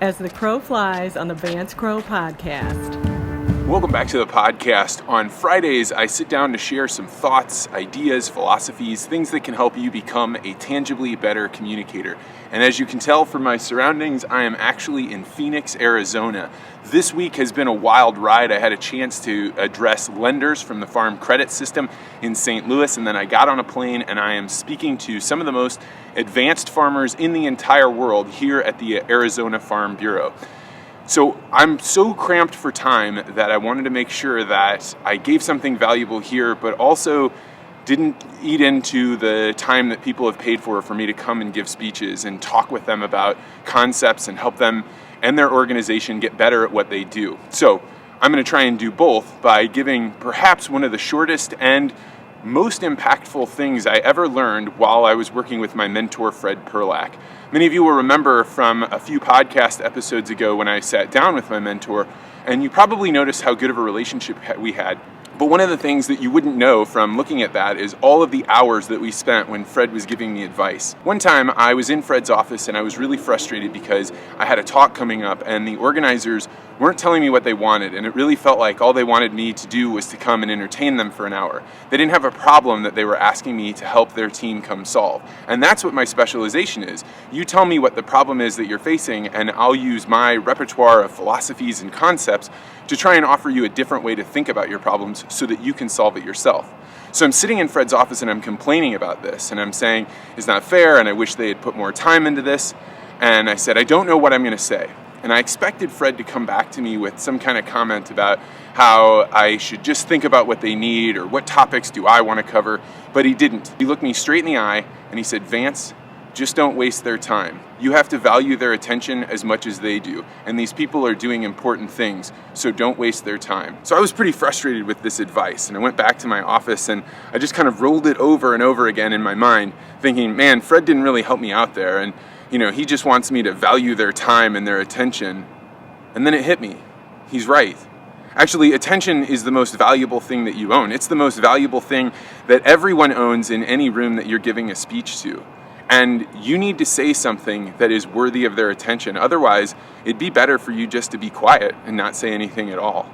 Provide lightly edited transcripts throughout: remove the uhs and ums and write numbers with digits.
as the crow flies on the Vance Crowe podcast. Welcome back to the podcast. On Fridays, I sit down to share some thoughts, ideas, philosophies, things that can help you become a tangibly better communicator. And as you can tell from my surroundings, I am actually in Phoenix, Arizona. This week has been a wild ride. I had a chance to address lenders from the Farm Credit System in St. Louis, and then I got on a plane and I am speaking to some of the most advanced farmers in the entire world here at the Arizona Farm Bureau. So I'm so cramped for time that I wanted to make sure that I gave something valuable here, but also didn't eat into the time that people have paid for me to come and give speeches and talk with them about concepts and help them and their organization get better at what they do. So I'm going to try and do both by giving perhaps one of the shortest and most impactful things I ever learned while I was working with my mentor, Fred Perlak. Many of you will remember from a few podcast episodes ago when I sat down with my mentor, and you probably noticed how good of a relationship we had. But one of the things that you wouldn't know from looking at that is all of the hours that we spent when Fred was giving me advice. One time I was in Fred's office and I was really frustrated because I had a talk coming up and the organizers weren't telling me what they wanted, and it really felt like all they wanted me to do was to come and entertain them for an hour. They didn't have a problem that they were asking me to help their team come solve. And that's what my specialization is. You tell me what the problem is that you're facing and I'll use my repertoire of philosophies and concepts to try and offer you a different way to think about your problems so that you can solve it yourself. So I'm sitting in Fred's office and I'm complaining about this and I'm saying it's not fair and I wish they had put more time into this. And I said, I don't know what I'm going to say. And I expected Fred to come back to me with some kind of comment about how I should just think about what they need or what topics do I want to cover, but he didn't. He looked me straight in the eye and he said, Vance, just don't waste their time. You have to value their attention as much as they do, and these people are doing important things, so don't waste their time. So I was pretty frustrated with this advice, and I went back to my office and I just kind of rolled it over and over again in my mind, thinking, man, Fred didn't really help me out there, and he just wants me to value their time and their attention. And then it hit me. He's right. Actually, attention is the most valuable thing that you own. It's the most valuable thing that everyone owns in any room that you're giving a speech to. And you need to say something that is worthy of their attention. Otherwise, it'd be better for you just to be quiet and not say anything at all.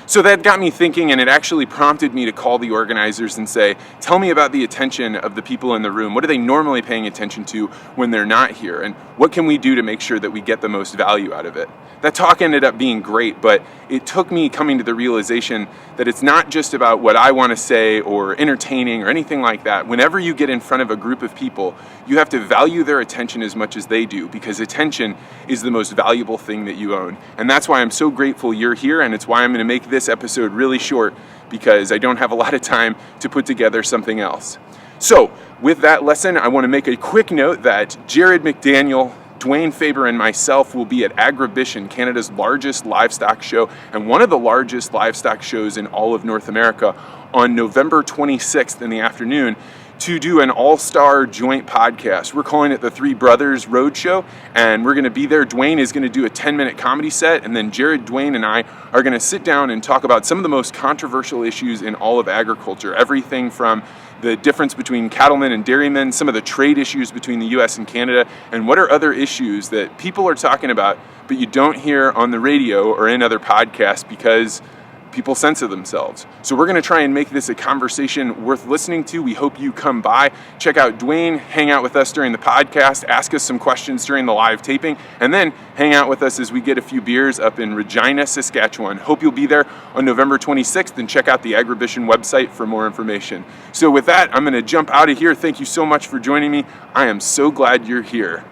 So that got me thinking, and it actually prompted me to call the organizers and say, tell me about the attention of the people in the room. What are they normally paying attention to when they're not here? And what can we do to make sure that we get the most value out of it? That talk ended up being great, but it took me coming to the realization that it's not just about what I want to say or entertaining or anything like that. Whenever you get in front of a group of people, you have to value their attention as much as they do, because attention is the most valuable thing that you own. And that's why I'm so grateful you're here, and it's why I'm going to make this episode really short, because I don't have a lot of time to put together something else. So with that lesson, I want to make a quick note that Jared McDaniel, Dwayne Faber, and myself will be at Agribition, Canada's largest livestock show and one of the largest livestock shows in all of North America, on November 26th in the afternoon to do an all-star joint podcast. We're calling it the Three Brothers Roadshow, and we're going to be there. Dwayne is going to do a 10-minute comedy set, and then Jared, Dwayne, and I are going to sit down and talk about some of the most controversial issues in all of agriculture. Everything from the difference between cattlemen and dairymen, some of the trade issues between the US and Canada, and what are other issues that people are talking about but you don't hear on the radio or in other podcasts because people censor themselves. So we're going to try and make this a conversation worth listening to. We hope you come by, check out Dwayne, hang out with us during the podcast, ask us some questions during the live taping, and then hang out with us as we get a few beers up in Regina, Saskatchewan. Hope you'll be there on November 26th, and check out the Agribition website for more information. So with that, I'm going to jump out of here. Thank you so much for joining me. I am so glad you're here.